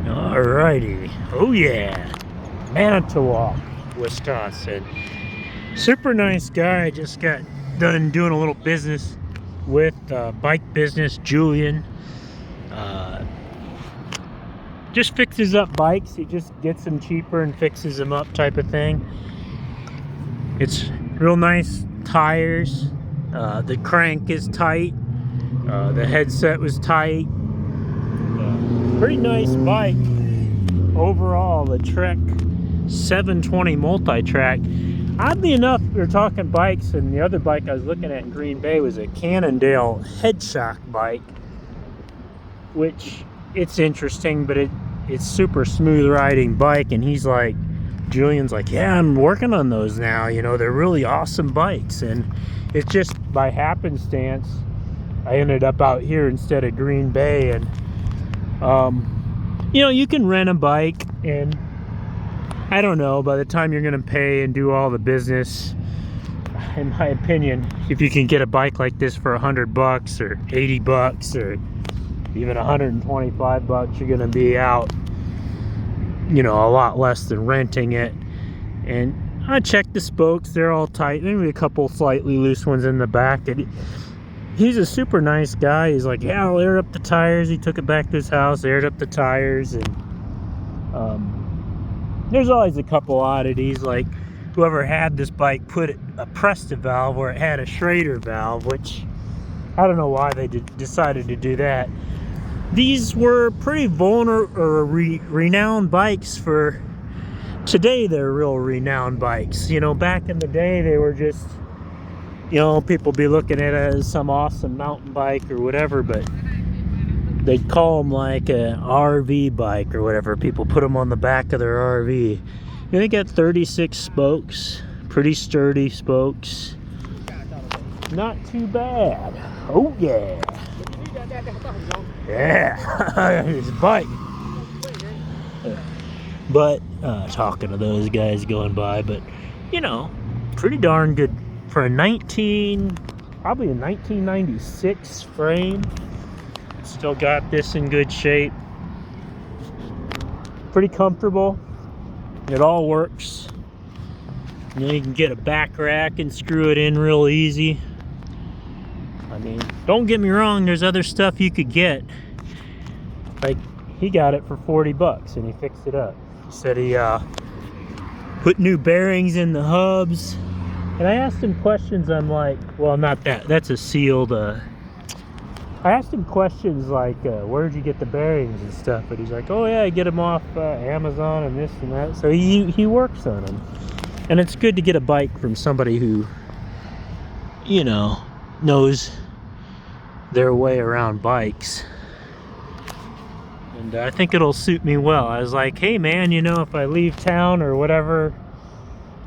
Alrighty. Oh yeah. Manitowoc, Wisconsin. Super nice guy. Just got done doing a little business with bike business, Julian. Just fixes up bikes. He just gets them cheaper and fixes them up type of thing. It's real nice tires. The crank is tight. The headset was tight. Pretty nice bike overall. The Trek 720 Multitrack. Oddly enough, we were talking bikes, and the other bike I was looking at in Green Bay was a Cannondale headshock bike, which it's interesting, but it's super smooth riding bike. And he's like, Julian's like, yeah, I'm working on those now, you know, they're really awesome bikes. And it's just by happenstance I ended up out here instead of Green Bay. And you know, you can rent a bike, and I don't know, by the time you're gonna pay and do all the business, in my opinion, if you can get a bike like this for $100 or $80 or even $125, you're gonna be out, you know, a lot less than renting it. And I checked the spokes, they're all tight, maybe a couple slightly loose ones in the back. And he's a super nice guy. He's like, yeah, I'll air up the tires. He took it back to his house, aired up the tires. And there's always a couple oddities, like whoever had this bike put a Presta valve where it had a Schrader valve, which I don't know why they decided to do that. These were pretty renowned bikes for today. They're real renowned bikes. You know, back in the day, they were just, you know, people be looking at it as some awesome mountain bike or whatever, but they'd call them like an RV bike or whatever. People put them on the back of their RV. They got 36 spokes, pretty sturdy spokes. Not too bad. Oh yeah. Yeah, it's a bike. But talking to those guys going by, but you know, pretty darn good for a probably a 1996 frame. Still got this in good shape. Pretty comfortable. It all works. You know, you can get a back rack and screw it in real easy. I mean, don't get me wrong, there's other stuff you could get. Like, he got it for $40 and he fixed it up. He said he put new bearings in the hubs. And I asked him questions. I'm like, well, not that. That's a sealed. I asked him questions like, where'd you get the bearings and stuff? And he's like, oh yeah, I get them off Amazon and this and that. So he works on them. And it's good to get a bike from somebody who, you know, knows their way around bikes. And I think it'll suit me well. I was like, hey man, you know, if I leave town or whatever,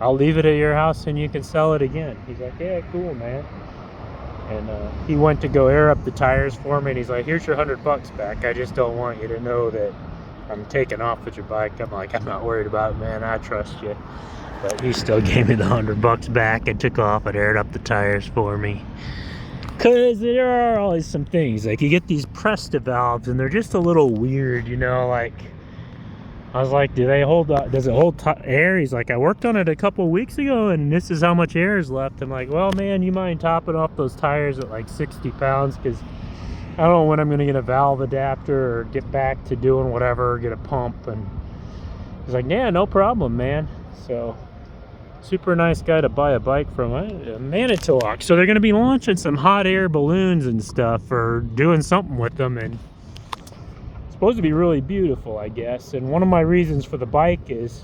I'll leave it at your house and you can sell it again. He's like, yeah, cool, man. And he went to go air up the tires for me, and he's like, here's your $100 back. I just don't want you to know that I'm taking off with your bike. I'm like, I'm not worried about it, man. I trust you. But he still gave me the $100 back and took off and aired up the tires for me. Because there are always some things, like you get these Presta valves and they're just a little weird, you know, like I was like, does it hold air? He's like, I worked on it a couple weeks ago and this is how much air is left. I'm like, well man, you mind topping off those tires at like 60 pounds, because I don't know when I'm going to get a valve adapter or get back to doing whatever, get a pump. And he's like, yeah, no problem, man. So super nice guy to buy a bike from. Manitowoc. So they're going to be launching some hot air balloons and stuff, or doing something with them, and it's supposed to be really beautiful, I guess. And one of my reasons for the bike is,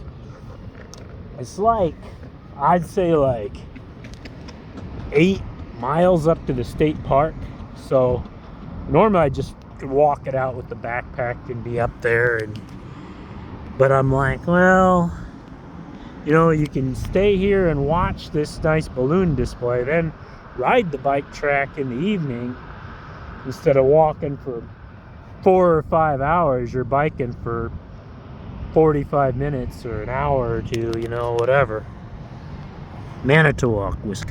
it's like, I'd say like 8 miles up to the state park. So normally I just could walk it out with the backpack and be up there, but I'm like, well, you know, you can stay here and watch this nice balloon display, then ride the bike track in the evening. Instead of walking for 4 or 5 hours, you're biking for 45 minutes or an hour or two, you know, whatever. Manitowoc, Wisconsin.